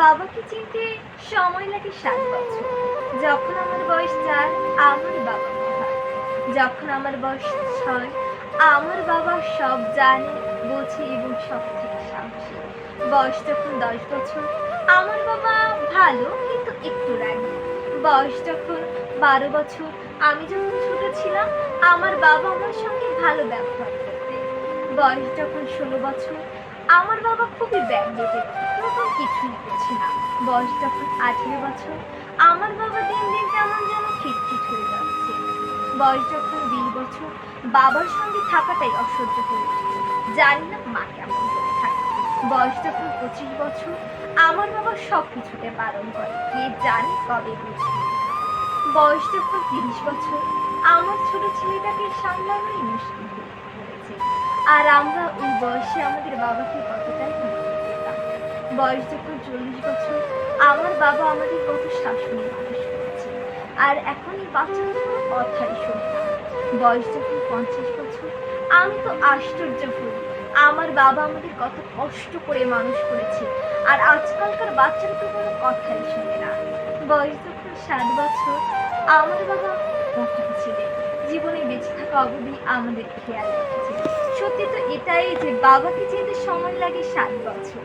বাবাকে চিনতে সময় লাগে ৭ বছর। যখন আমার বয়স ৪, আমার বাবা মহান। যখন আমার বয়স ৬, আমার বাবা সব জানে, বোঝে এবং সবথেকে সাহসী। বয়স যখন ১০ বছর, আমার বাবা ভালো কিন্তু একটু রাগী। বয়স যখন ১২ বছর, আমি যখন ছোট ছিলাম, আমার বাবা আমার সঙ্গে ভালো ব্যবহার করতেন। বয়স যখন ১৬ বছর, আমার বাবা খুবই ব্যাকডেটেড, নতুন কিছুই বোঝে না। বয়স যখন ১৮ বছর, আমার বাবা দিন দিন কেমন যেন খিটখিট হয়ে যাচ্ছে। বয়স যখন ২০ বছর, বাবার সঙ্গে থাকাটাই অসহ্য হয়ে উঠছে। জানি না মা কেমন করে থাকে। বয়স যখন ২৫ বছর, আমার বাবা সব কিছুতে বারণ করে, কে জানে কবে বুঝবে। বয়স যখন ৩০ বছর, আমার ছোট ছেলেটাকে সামলানোই মুশকিল হয়ে পড়েছে। আর আমরা ওই বয়সে আমাদের বাবাকে কতটাই গুরুত্ব দিতাম। বয়স যখন ৪০ বছর, আমার বাবা আমাদের কত শাসনে মানুষ করেছে। আর এখন এই বাচ্চাটা কোনো কথাই শোনে না। বয়স যখন ৫০ বছর, আমি তো আশ্চর্য হই। আমার বাবা আমাদের কত কষ্ট করে মানুষ করেছে। আর আজকালকার বাচ্চারা তো কোনো কথাই শোনে না। বয়স যখন ৭ বছর, আমার বাবা মহান ছিলেন। জীবনে বেঁচে থাকা অবধি আমাদের খেয়াল রেখেছে। সত্যি তো এটাই যে বাবাকে চিনতে সময় লাগে ৭ বছর।